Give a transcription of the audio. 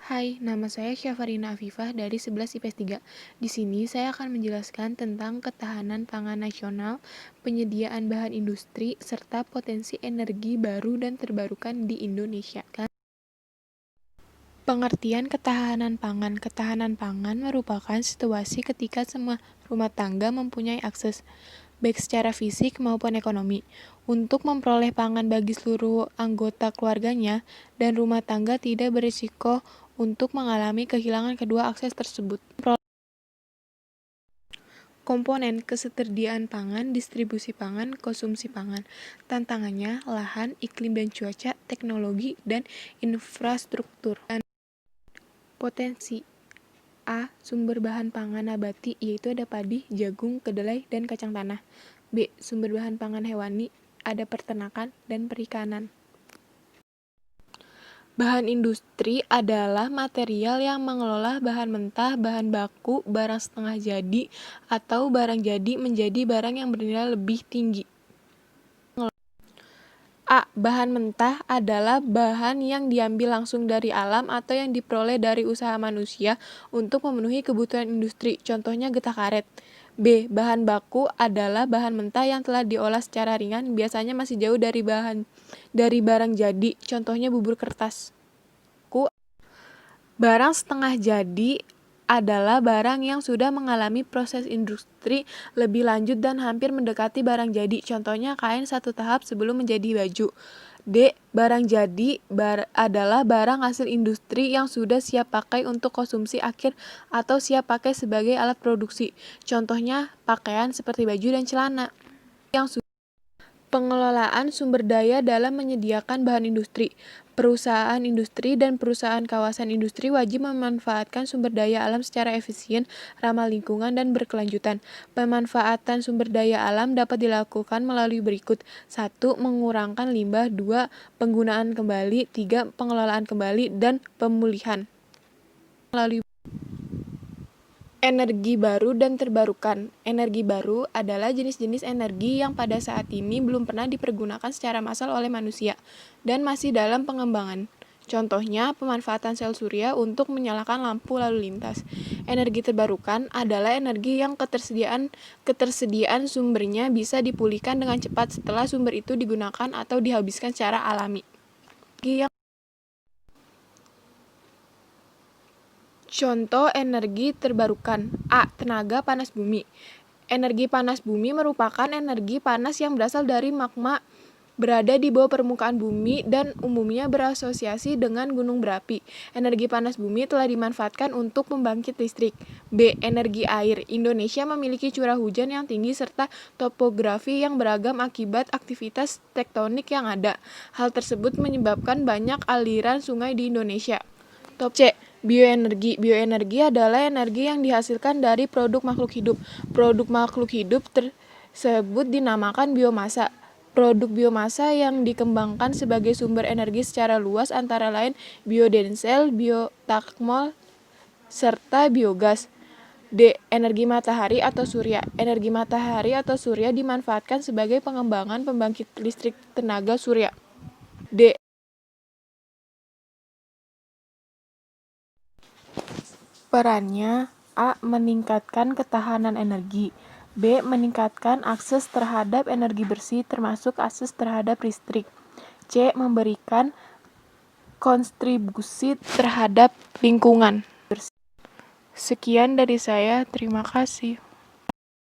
Hai, nama saya Syafarina Afifah dari 11 IPS 3. Di sini saya akan menjelaskan tentang ketahanan pangan nasional, penyediaan bahan industri, serta potensi energi baru dan terbarukan di Indonesia. Pengertian ketahanan pangan. Ketahanan pangan merupakan situasi ketika semua rumah tangga mempunyai akses, baik secara fisik maupun ekonomi, untuk memperoleh pangan bagi seluruh anggota keluarganya, dan rumah tangga tidak berisiko untuk mengalami kehilangan kedua akses tersebut. Komponen ketersediaan pangan, distribusi pangan, konsumsi pangan. Tantangannya, lahan, iklim dan cuaca, teknologi, dan infrastruktur. Potensi A. Sumber bahan pangan nabati, yaitu ada padi, jagung, kedelai, dan kacang tanah. B. Sumber bahan pangan hewani, ada peternakan dan perikanan. Bahan industri adalah material yang mengelola bahan mentah, bahan baku, barang setengah jadi, atau barang jadi menjadi barang yang bernilai lebih tinggi. A. Bahan mentah adalah bahan yang diambil langsung dari alam atau yang diperoleh dari usaha manusia untuk memenuhi kebutuhan industri, contohnya getah karet. B. Bahan baku adalah bahan mentah yang telah diolah secara ringan, biasanya masih jauh dari barang jadi, contohnya bubur kertas. Barang setengah jadi adalah barang yang sudah mengalami proses industri lebih lanjut dan hampir mendekati barang jadi, contohnya kain satu tahap sebelum menjadi baju. D. Barang jadi adalah barang hasil industri yang sudah siap pakai untuk konsumsi akhir atau siap pakai sebagai alat produksi, contohnya pakaian seperti baju dan celana. Pengelolaan sumber daya dalam menyediakan bahan industri. Perusahaan industri dan perusahaan kawasan industri wajib memanfaatkan sumber daya alam secara efisien, ramah lingkungan, dan berkelanjutan. Pemanfaatan sumber daya alam dapat dilakukan melalui berikut. 1. Mengurangkan limbah. 2. Penggunaan kembali. 3. Pengelolaan kembali dan pemulihan. Energi baru dan terbarukan. Energi baru adalah jenis-jenis energi yang pada saat ini belum pernah dipergunakan secara massal oleh manusia dan masih dalam pengembangan. Contohnya, pemanfaatan sel surya untuk menyalakan lampu lalu lintas. Energi terbarukan adalah energi yang ketersediaan sumbernya bisa dipulihkan dengan cepat setelah sumber itu digunakan atau dihabiskan secara alami. Contoh energi terbarukan. A. Tenaga panas bumi. Energi panas bumi merupakan energi panas yang berasal dari magma berada di bawah permukaan bumi dan umumnya berasosiasi dengan gunung berapi. Energi panas bumi telah dimanfaatkan untuk pembangkit listrik. B. Energi air. Indonesia memiliki curah hujan yang tinggi serta topografi yang beragam akibat aktivitas tektonik yang ada. Hal tersebut menyebabkan banyak aliran sungai di Indonesia. C. Bioenergi. Bioenergi adalah energi yang dihasilkan dari produk makhluk hidup. Produk makhluk hidup tersebut dinamakan biomasa. Produk biomasa yang dikembangkan sebagai sumber energi secara luas antara lain biodiesel, bioetanol, serta biogas. D. Energi matahari atau surya. Energi matahari atau surya dimanfaatkan sebagai pengembangan pembangkit listrik tenaga surya. D. Perannya: A. Meningkatkan ketahanan energi. B. Meningkatkan akses terhadap energi bersih termasuk akses terhadap listrik. C. Memberikan kontribusi terhadap lingkungan. Sekian dari saya, terima kasih.